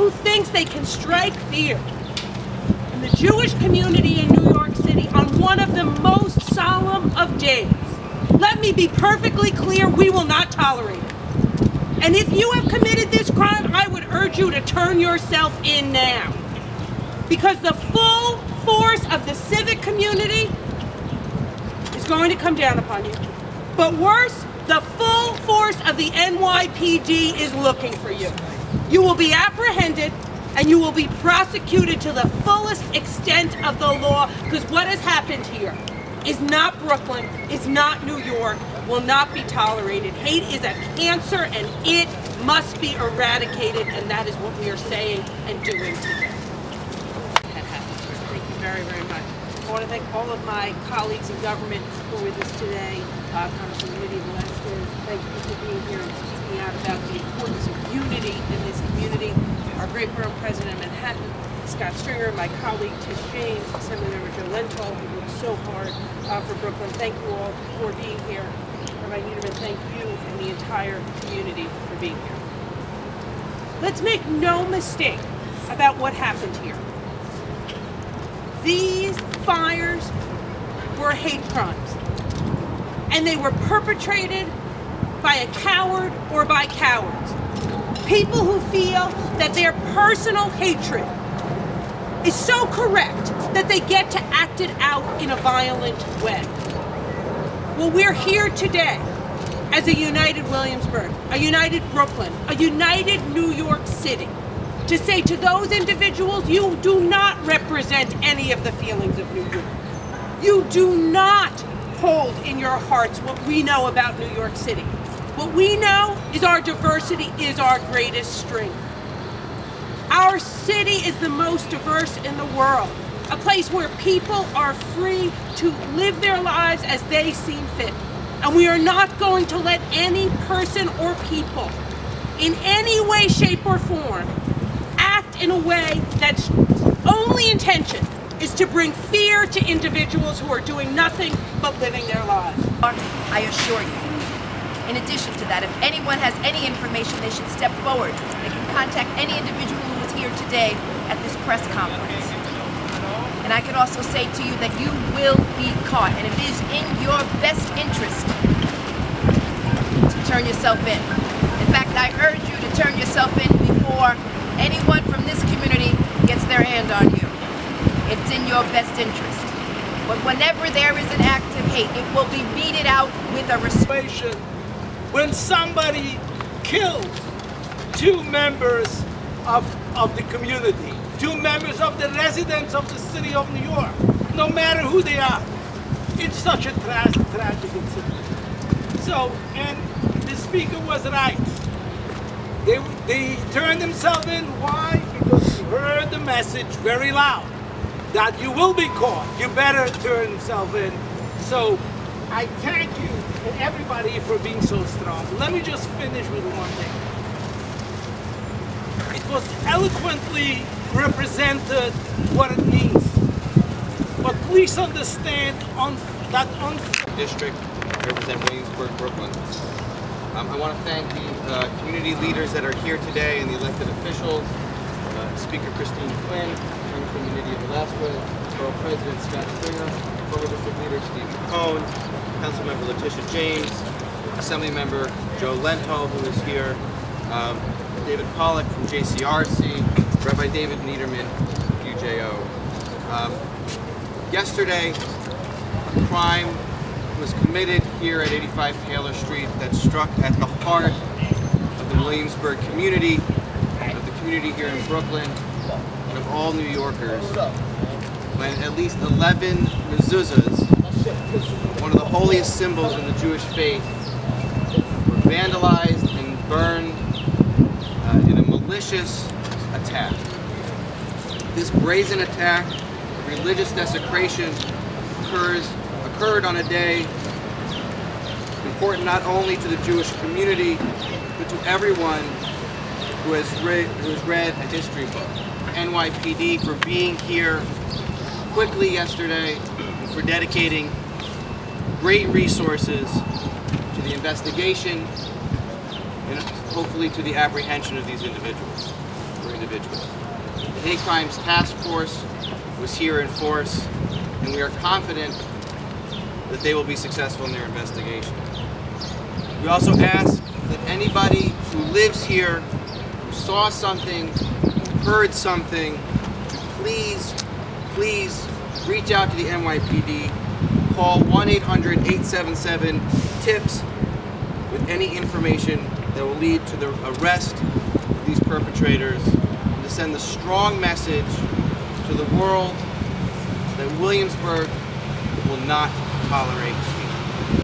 who thinks they can strike fear in the Jewish community in New York City on one of the most solemn of days. Let me be perfectly clear, we will not tolerate it. And if you have committed this crime, I would urge you to turn yourself in now. Because the full force of the civic community is going to come down upon you. But worse, the full force of the NYPD is looking for you. You will be apprehended and you will be prosecuted to the fullest extent of the law, because what has happened here is not Brooklyn, is not New York, will not be tolerated. Hate is a cancer and it must be eradicated, and that is what we are saying and doing today. Thank you very, very much. I want to thank all of my colleagues in government who are with us today. Congressman Velasquez, thank you for being here and speaking out about the importance of unity in this community. Our great borough president of Manhattan, Scott Stringer, my colleague Tish James, Assemblymember Joe Lentol, who worked so hard for Brooklyn. Thank you all for being here. Rabbi Niederman, thank you and the entire community for being here. Let's make no mistake about what happened here. These fires were hate crimes, and they were perpetrated by a coward or by cowards. People who feel that their personal hatred is so correct that they get to act it out in a violent way. Well, we're here today as a united Williamsburg, a united Brooklyn, a united New York City, to say to those individuals, you do not represent any of the feelings of New York. You do not hold in your hearts what we know about New York City. What we know is our diversity is our greatest strength. Our city is the most diverse in the world, a place where people are free to live their lives as they seem fit. And we are not going to let any person or people in any way, shape, or form act in a way that's only intention is to bring fear to individuals who are doing nothing but living their lives. I assure you. In addition to that, if anyone has any information, they should step forward. They can contact any individual who is here today at this press conference. And I can also say to you that you will be caught, and it is in your best interest to turn yourself in. In fact, I urge you to turn yourself in before anyone from this community gets their hand on you. It's in your best interest. But whenever there is an act of hate, it will be meted out with a respect. When somebody kills two members of the community, two members of the residents of the city of New York, no matter who they are, it's such a tragic incident. So, and the speaker was right. They turned themselves in. Why? Because they heard the message very loud that you will be caught. You better turn yourself in. So I thank you and everybody for being so strong. Let me just finish with one thing. It was eloquently represented what it means. But please understand that district, represent Williamsburg Brooklyn. I want to thank the community leaders that are here today and the elected officials, Speaker Christine Quinn, Congressman Velasquez, Borough President Scott Stringer, former district leader Stephen Cohn, Councilmember Letitia James, Assemblymember Joe Lentol, who is here, David Pollack from JCRC, Rabbi David Niederman, UJO. Yesterday, a crime was committed here at 85 Taylor Street that struck at the heart of the Williamsburg community, of the community here in Brooklyn, and of all New Yorkers, when at least 11 Mezuzas, one of the holiest symbols in the Jewish faith, were vandalized and burned in a malicious attack. This brazen attack, religious desecration, occurred on a day important not only to the Jewish community, but to everyone who has read a history book. NYPD for being here quickly yesterday, and for dedicating great resources to the investigation and hopefully to the apprehension of these individuals. We're in individual. The Hate Crimes Task Force was here in force, and we are confident that they will be successful in their investigation. We also ask that anybody who lives here, who saw something, heard something, please reach out to the NYPD. Call 1-800-877-TIPS with any information that will lead to the arrest of these perpetrators, and to send the strong message to the world that Williamsburg will not tolerate